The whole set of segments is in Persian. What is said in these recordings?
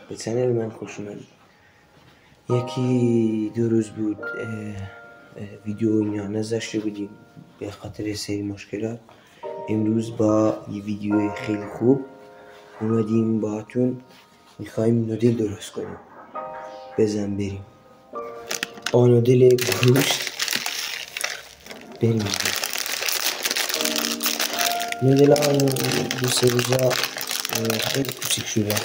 به چنل من خوش اومدید. یکی دو روز بود ویدیو اینا نذاشته بودیم به خاطر سری مشکلات. امروز با یه ویدیو خیلی خوب اومدیم باهاتون، میخوایم نودل درست کنیم. بزن بریم. نودل گوشت بریم. نودل ها این دو سه روزا خیلی کوچیک شده.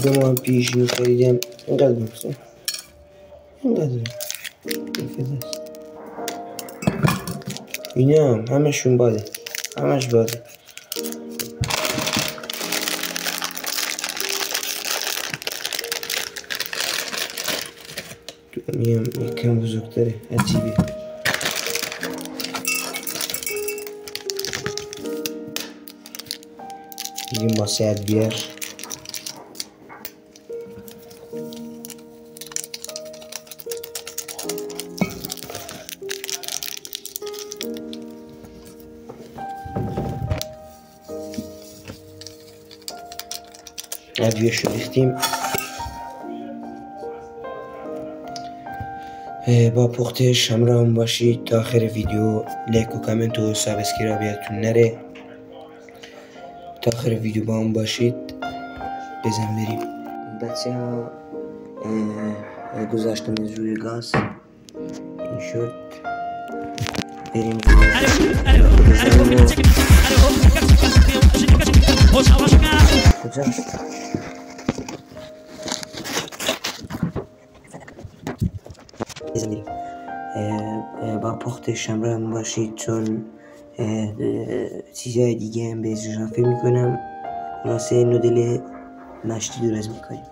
دو ماه پیش اینو خریدم. اینقدر بکنم اینقدر اینا همشون باده، همش باده. میم یکم بزرگتره، عجیبه. میگیم با سرد بیار. ادویه‌شو ریختیم. با پختش همراهم باشید تا آخر ویدیو. لایک و کامنت و سابسکرایب یادتون نره. تا آخر ویدیو با هم باشید. بزن بریم. بچه ها گذاشتم روی گاز. این شد. بریم کجاست؟ بزن بریم. با پختش همراهم باشید چون چیزهای دیگه هم بهش اضافه میکنم. واسه نودل مشتی درست میکنیم.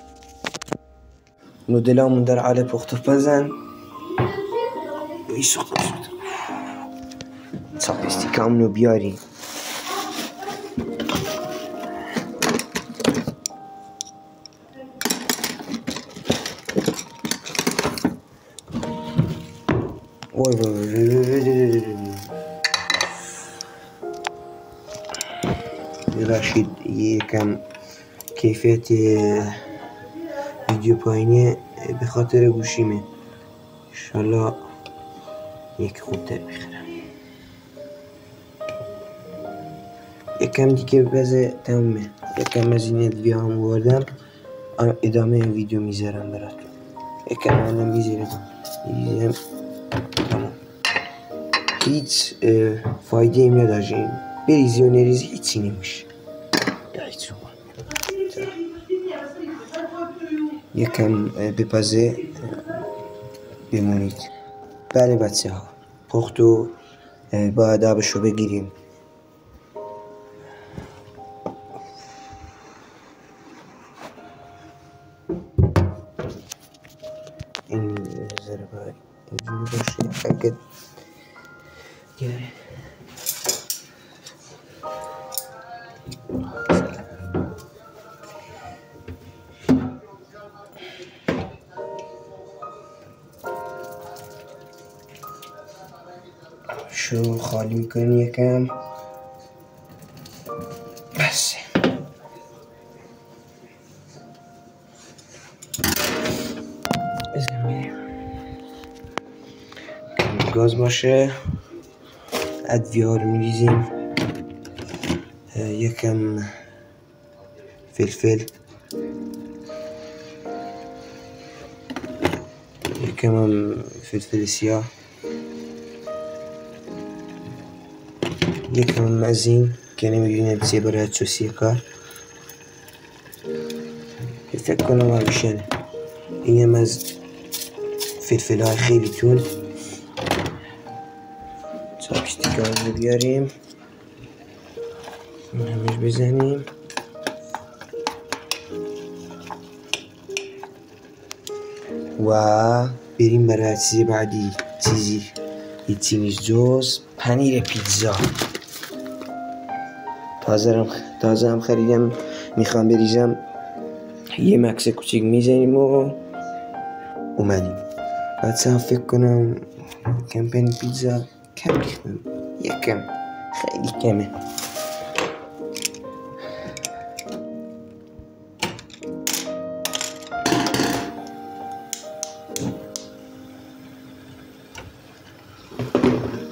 نودلامون در حال پخت و پزن. چاپستیکامونو بیاریم. رشید یکم کیفیت ویدیو پایینه به خاطر گوشیمه. انشالله یک خوبتر بخرم. یکم دیگه بزه تمومه. یکم از این ادویه هم بردم. ادامه ویدیو میذارم براتون. یکم الان میذارم. هیچ فایده ایم نداشتیم. بریزی و نریزی هیچی نمیشه. یکم بپزه بمونید. بله بچه ها، پخت و با آدابشو بگیریم. این ذره باید اینجوری باشه. اگه شو خالی میکنیم یکم. بس بزن بریم. گاز باشه. ادویه ها رو میریزیم. یکم فلفل، یکم هم فلفل سیاه، یکم هم از این که نمیدونم چیه برای چوسیه کار. فکر کنم آبیشنه. این هم از فلفل های خیلی تون. چاپستیک رو بیاریم. این همش بزنیم. و بریم برای چیز بعدی. هیچی نیست جز پنیر پیتزا. تازه هم خریدم. میخوام بریزم. یه مکس کوچیک میزنیم و اومدیم. بچه هم فکر کنم کمپین پیتزا کم ریختم. یکم خیلی کمه.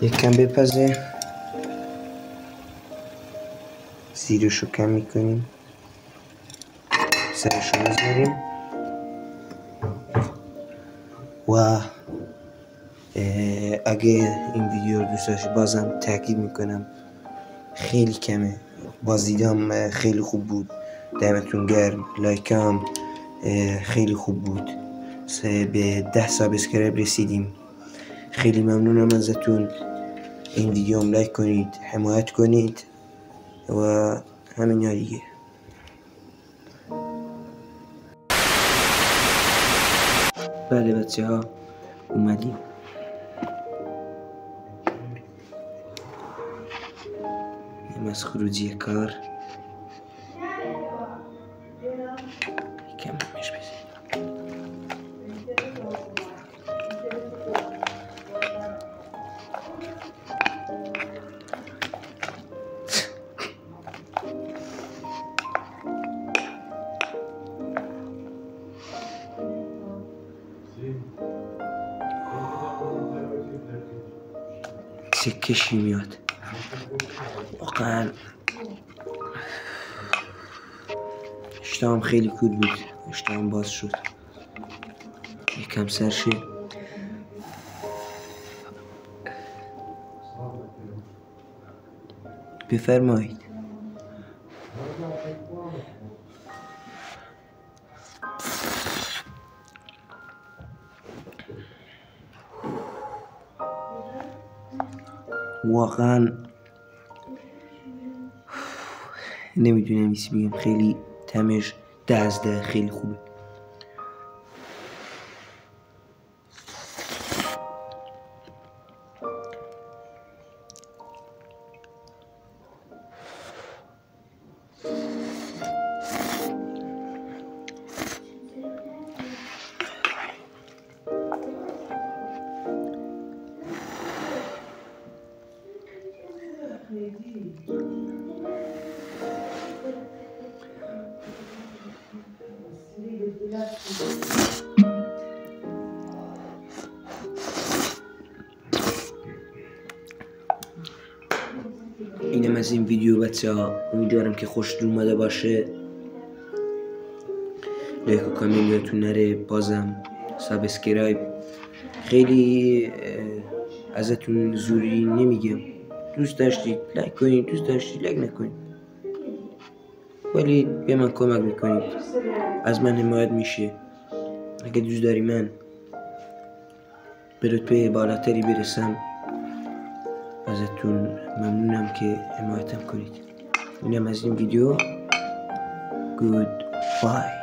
یک کم بپزه، زیرشو کم میکنیم، سرشو میذاریم و اگه این ویدیو رو دوست داشتید بازم تاکید میکنم خیلی کمه، بازدیدم خیلی خوب بود، دمتون گرم، لایکام خیلی خوب بود، به 10 سابسکرایب رسیدیم، خیلی ممنونم ازتون. این ویدیو هم لایک کنید، حمایت کنید و همین دیگه. بله بچه ها اومدیم. این از خروجی کار کم نمیش بزید. چه کشی میاد واقعا. اشتهام خیلی کور بود، اشتهام باز شد، یکم سرشه. بفرمایید. واقعا نمیدونم ایسی بگم، خیلی تمش 10 خیلی خوبه. اینم از این ویدیو بچه ها، امیدوارم که خوشتون اومده باشه. لایک و کامنت یادتون نره، بازم سابسکرایب. خیلی ازتون زوری نمیگم، دوست داشتید لایک کنید، دوست داشتید لایک نکنید، ولی به من کمک میکنید، از من حمایت میشه. اگه دوست داری من به رتبه بالاتری برسم ازتون ممنونم که حمایتم کنید. اینم از این ویدیو. گود بای.